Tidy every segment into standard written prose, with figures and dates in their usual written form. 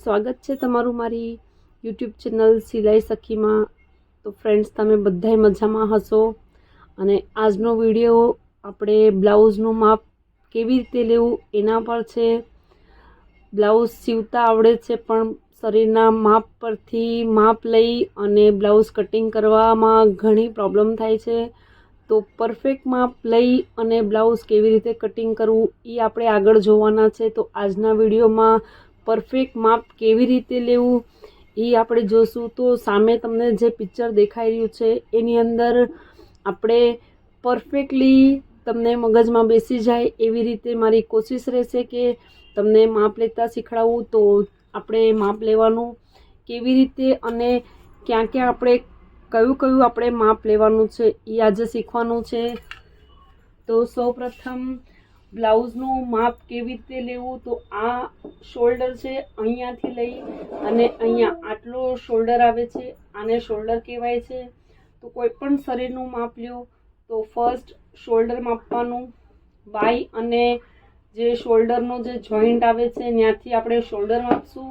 સ્વાગત છે તમારું મારી યુટ્યુબ ચેનલ સિલાઈ સખીમાં. તો ફ્રેન્ડ્સ, તમે બધાય મજામાં હશો. અને આજનો વિડીયો આપણે બ્લાઉઝનું માપ કેવી રીતે લેવું એના પર છે. બ્લાઉઝ સીવતા આવડે છે પણ શરીરના માપ પરથી માપ લઈ અને બ્લાઉઝ કટિંગ કરવામાં ઘણી પ્રોબ્લેમ થાય છે. તો પરફેક્ટ માપ લઈ અને બ્લાઉઝ કેવી રીતે કટિંગ કરવું એ આપણે આગળ જોવાના છે. તો આજના વિડીયોમાં પરફેક્ટ માપ કેવી રીતે લેવું એ આપણે જોશું. તો સામે તમને જે પિક્ચર દેખાઈ રહ્યું છે એની અંદર આપણે પરફેક્ટલી તમને મગજમાં બેસી જાય એવી રીતે મારી કોશિશ રહેશે કે તમને માપ લેતા શીખડાવું. તો આપણે માપ લેવાનું કેવી રીતે અને ક્યાં ક્યાં આપણે કયું આપણે માપ લેવાનું છે એ આજે શીખવાનું છે. તો સૌપ્રથમ બ્લાઉઝનું માપ કેવી રીતે લેવું. તો આ શોલ્ડર છે, અહીંયાથી લઈ અને અહીંયા આટલો શોલ્ડર આવે છે, આને શોલ્ડર કહેવાય છે. તો કોઈ પણ શરીરનું માપ લ્યો તો ફર્સ્ટ શોલ્ડર માપવાનું. બાય અને જે શોલ્ડરનો જે જોઈન્ટ આવે છે ત્યાંથી આપણે શોલ્ડર માપશું.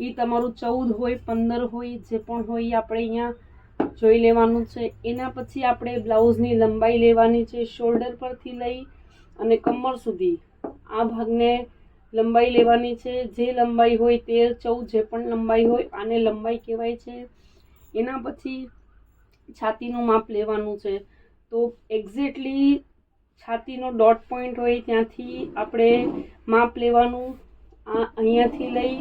એ તમારું 14 હોય 15 હોય જે પણ હોય એ આપણે અહીંયા જોઈ લેવાનું છે. એના પછી આપણે બ્લાઉઝની લંબાઈ લેવાની છે. શોલ્ડર પરથી લઈ અને કમર સુધી આ ભાગને લંબાઈ લેવાની છે. જે લંબાઈ હોય 13, 14 જે પણ લંબાઈ હોય આને લંબાઈ કહેવાય છે. એના પછી છાતીનું માપ લેવાનું છે. તો એક્ઝેક્ટલી છાતીનો ડોટ પોઈન્ટ હોય ત્યાંથી આપણે માપ લેવાનું. આ અહીંયાથી લઈ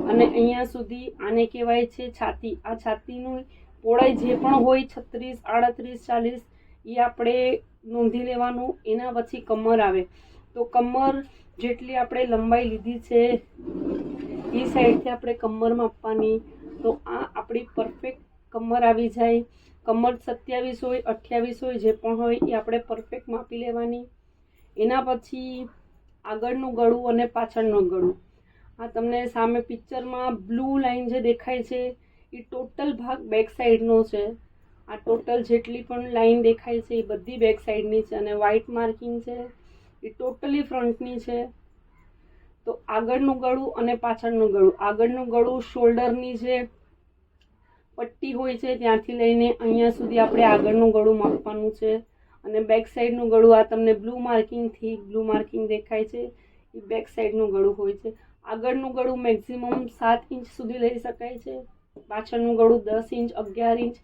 અને અહીંયા સુધી આને કહેવાય છે છાતી. આ છાતીનું પહોળાઈ જે પણ હોય 36, 38, 40 એ આપણે નોંધી લેવાનું. એના પછી કમર આવે તો કમર જેટલી આપણે લંબાઈ લીધી છે એ સાઈડથી આપણે કમર માપવાની. તો આ આપણી પરફેક્ટ કમર આવી જાય. કમર 27 હોય 28 હોય જે પણ હોય એ આપણે પરફેક્ટ માપી લેવાની. એના પછી આગળનું ગળું અને પાછળનું ગળું. આ તમને સામે પિક્ચરમાં બ્લુ લાઇન જે દેખાય છે એ ટોટલ ભાગ બેક સાઈડનો છે. આ ટોટલ જેટલી પણ લાઇન દેખાય છે એ બધી બેક સાઈડની છે અને વ્હાઇટ માર્કિંગ છે એ ટોટલી ફ્રન્ટની છે. તો આગળનું ગળું અને પાછળનું ગળું. આગળનું ગળું શોલ્ડરની જે પટ્ટી હોય છે ત્યાંથી લઈને અહીંયા સુધી આપણે આગળનું ગળું માપવાનું છે. અને બેક સાઈડનું ગળું આ તમને બ્લુ માર્કિંગ દેખાય છે એ બેક સાઈડનું ગળું હોય છે. આગળનું ગળું મેક્સિમમ 7 ઇંચ સુધી લઈ શકાય છે. પાછળનું ગળું 10 ઇંચ 11 ઇંચ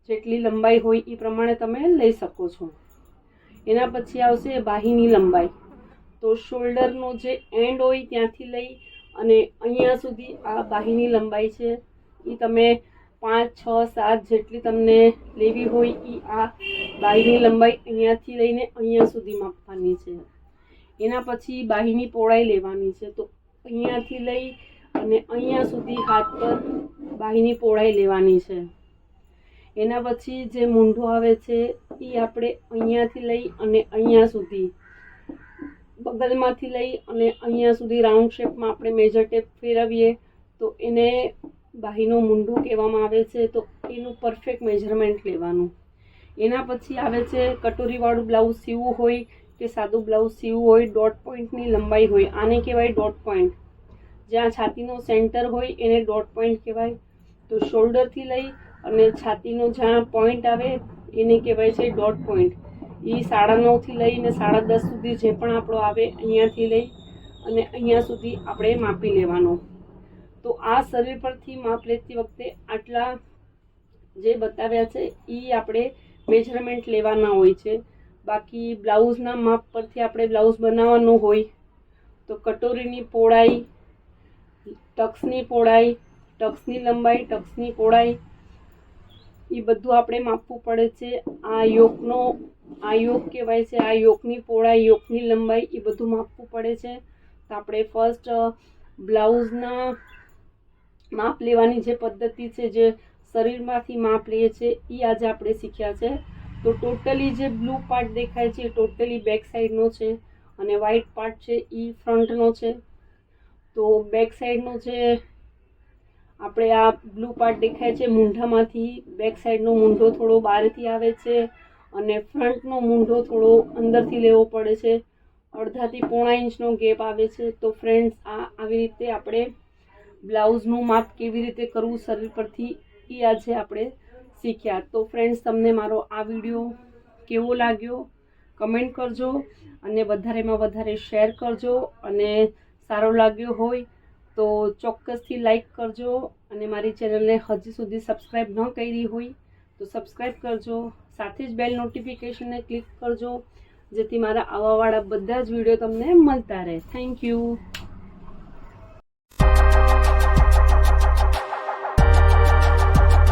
જેટલી લંબાઈ હોય એ પ્રમાણે તમે લઈ શકો છો. એના પછી આવશે બાહીની લંબાઈ. તો શોલ્ડરનો જે એન્ડ હોય ત્યાંથી લઈ અને અહીંયા સુધી આ બાહીની લંબાઈ છે. એ તમે 5, 6, 7 જેટલી તમને લેવી હોય એ આ બાહીની લંબાઈ અહીંયાથી લઈને અહીંયા સુધી માપવાની છે. એના પછી બાહીની પહોળાઈ લેવાની છે. તો અહીંયાથી લઈ અને અહીંયા સુધી હાથ પર બાહીની પહોળાઈ લેવાની છે. એના પછી જે મૂંઢો આવે છે એ આપણે અહીંયાથી લઈ અને અહીંયા સુધી બગલમાંથી લઈ અને અહીંયા સુધી રાઉન્ડ શેપમાં આપણે મેજર ટેપ ફેરવીએ તો એને બાહીનું મૂંઢું કહેવામાં આવે છે. તો એનું પરફેક્ટ મેજરમેન્ટ લેવાનું. એના પછી આવે છે કટોરીવાળું બ્લાઉઝ સીવવું હોય કે સાદું બ્લાઉઝ સીવવું હોય, ડોટ પોઈન્ટની લંબાઈ હોય આને કહેવાય ડોટ પોઈન્ટ. જ્યાં છાતીનો સેન્ટર હોય એને ડોટ પોઈન્ટ કહેવાય. તો શોલ્ડરથી લઈ અને છાતીનો જ્યાં પોઈન્ટ આવે એને કહેવાય છે ડોટ પોઈન્ટ. એ 9.5થી લઈને 10.5 સુધી જે પણ આપણો આવે અહીંયાથી લઈ અને અહીંયા સુધી આપણે માપી લેવાનો. તો આ શરીર પરથી માપ લેતી વખતે આટલા જે બતાવ્યા છે એ આપણે મેજરમેન્ટ લેવાના હોય છે. બાકી બ્લાઉઝના માપ પરથી આપણે બ્લાઉઝ બનાવવાનું હોય તો કટોરીની પહોળાઈ, ટક્સની પહોળાઈ, ટક્સની લંબાઈ, ટક્સની પહોળાઈ એ બધું આપણે માપવું પડે છે. આ યોક કહેવાય છે. આ યોકની પહોળાઈ, યોકની લંબાઈ એ બધું માપવું પડે છે. તો આપણે ફર્સ્ટ બ્લાઉઝના માપ લેવાની જે પદ્ધતિ છે, જે શરીરમાંથી માપ લઈએ છીએ એ આજે આપણે શીખ્યા છે. તો ટોટલી જે બ્લુ પાર્ટ દેખાય છે એ ટોટલી બેક સાઈડનો છે અને વ્હાઇટ પાર્ટ છે એ ફ્રન્ટનો છે. તો બેક સાઈડનો જે આપણે આ બ્લુ પાર્ટ દેખાય છે મૂંઢામાંથી બેક સાઈડનો મૂંઢો થોડો બહારથી આવે છે અને ફ્રન્ટનો મૂંઢો થોડો અંદરથી લેવો પડે છે. અડધાથી પોણા ઇંચનો ગેપ આવે છે. તો ફ્રેન્ડ્સ આવી રીતે આપણે બ્લાઉઝનું માપ કેવી રીતે કરવું શરીર પરથી એ આજે આપણે શીખ્યા. તો ફ્રેન્ડ્સ તમને મારો આ વિડીયો કેવો લાગ્યો કમેન્ટ કરજો અને વધારેમાં વધારે શેર કરજો અને સારો લાગ્યો હોય તો ચોક્કસથી લાઈક કરજો અને મારી ચેનલને હજી સુધી સબસ્ક્રાઈબ ન કરી હોય તો સબસ્ક્રાઈબ કરજો. સાથે જ બેલ નોટિફિકેશનને ક્લિક કરજો જેથી મારા આવાવાળા બધા જ વિડીયો તમને મળતા રહે. Thank you.